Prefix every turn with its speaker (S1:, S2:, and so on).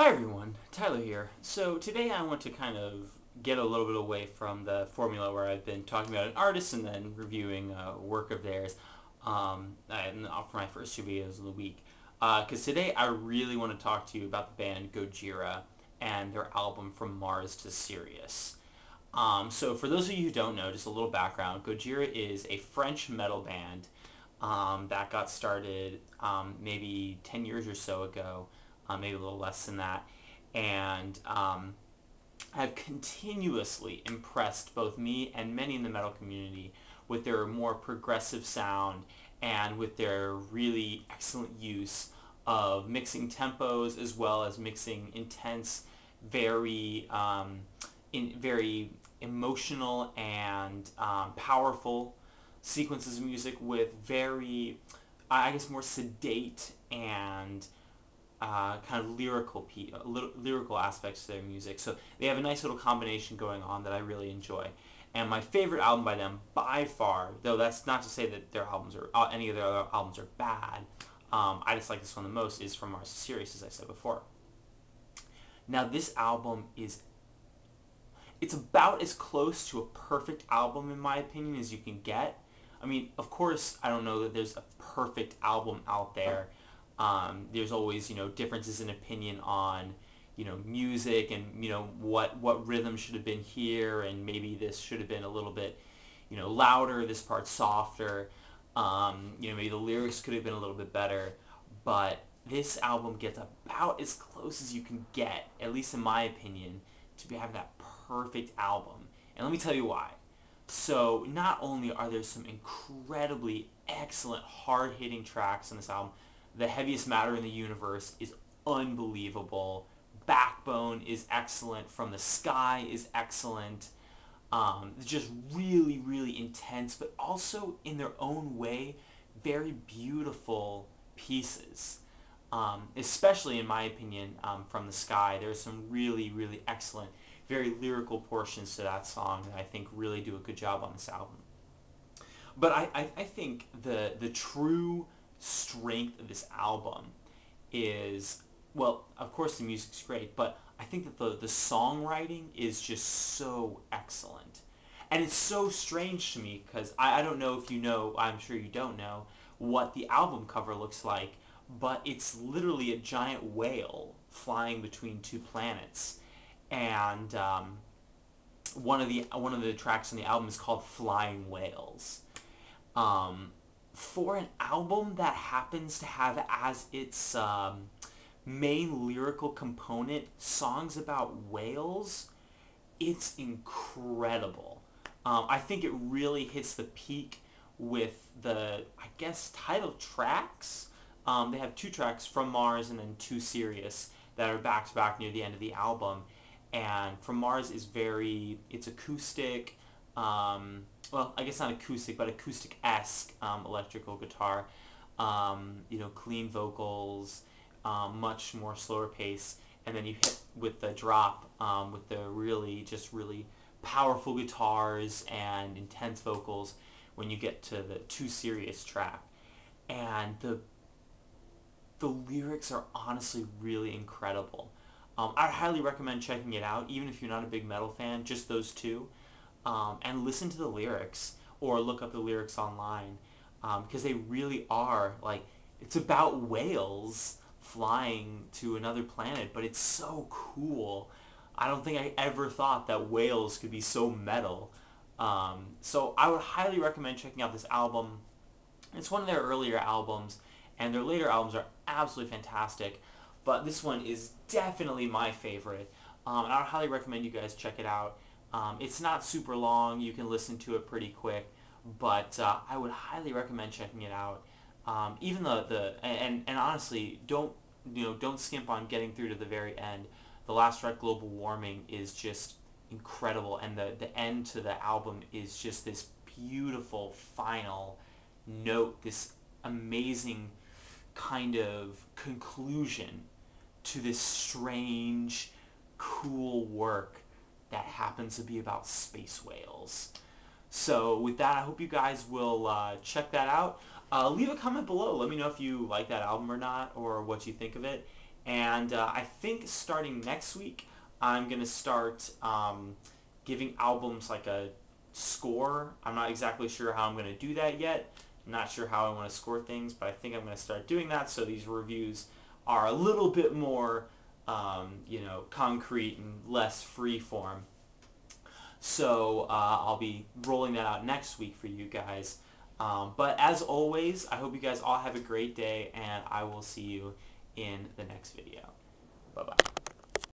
S1: Hi everyone, Tyler here. So today I want to kind of get a little bit away from the formula where I've been talking about an artist and then reviewing work of theirs for my first two videos of the week. Because today I really want to talk to you about the band Gojira and their album From Mars to Sirius. So for those of you who don't know, just a little background, Gojira is a French metal band that got started maybe 10 years or so ago, maybe a little less than that, and have continuously impressed both me and many in the metal community with their more progressive sound and with their really excellent use of mixing tempos as well as mixing intense, very emotional and powerful sequences of music with very, I guess, more sedate and kind of lyrical aspects to their music. So they have a nice little combination going on that I really enjoy. And my favorite album by them, by far, though that's not to say that their albums are any of their other albums are bad. I just like this one the most. Is From Mars to Sirius, as I said before. Now this album it's about as close to a perfect album in my opinion as you can get. I mean, of course, I don't know that there's a perfect album out there. There's always, differences in opinion on, music and, what rhythm should have been here and maybe this should have been a little bit, louder, this part softer. Maybe the lyrics could have been a little bit better. But this album gets about as close as you can get, at least in my opinion, to be having that perfect album. And let me tell you why. So not only are there some incredibly excellent hard-hitting tracks on this album, The Heaviest Matter in the Universe is unbelievable. Backbone is excellent. From the Sky is excellent. Just really, really intense, but also in their own way, very beautiful pieces. Especially in my opinion, From the Sky, there's some really, really excellent, very lyrical portions to that song that I think really do a good job on this album. But I think the true strength of this album is, well, of course the music's great, but I think that the songwriting is just so excellent. And it's so strange to me because I don't know if you know, I'm sure you don't know, what the album cover looks like, but it's literally a giant whale flying between two planets. And one of the tracks on the album is called Flying Whales. For an album that happens to have as its main lyrical component songs about whales, it's incredible. I think it really hits the peak with the, I guess, title tracks. They have two tracks, From Mars and then To Sirius, that are back to back near the end of the album. And From Mars is it's acoustic, well, I guess not acoustic, but acoustic-esque electrical guitar, clean vocals, much more slower pace, and then you hit with the drop with the really powerful guitars and intense vocals when you get to the Too Serious track. And the lyrics are honestly really incredible. I highly recommend checking it out, even if you're not a big metal fan, just those two. And listen to the lyrics or look up the lyrics online because they really are, like, it's about whales flying to another planet, but it's so cool. I don't think I ever thought that whales could be so metal. So I would highly recommend checking out this album. It's one of their earlier albums, and their later albums are absolutely fantastic, but this one is definitely my favorite. And I would highly recommend you guys check it out. It's not super long, you can listen to it pretty quick, but I would highly recommend checking it out. Even and honestly, don't skimp on getting through to the very end. The last track, Global Warming, is just incredible, and the end to the album is just this beautiful final note, this amazing kind of conclusion to this strange, cool work that happens to be about space whales. So with that, I hope you guys will check that out. Leave a comment below. Let me know if you like that album or not, or what you think of it. And I think starting next week, I'm going to start giving albums like a score. I'm not exactly sure how I'm going to do that yet. I'm not sure how I want to score things, but I think I'm going to start doing that so these reviews are a little bit more, concrete and less free form. So I'll be rolling that out next week for you guys. But as always, I hope you guys all have a great day, and I will see you in the next video. Bye-bye.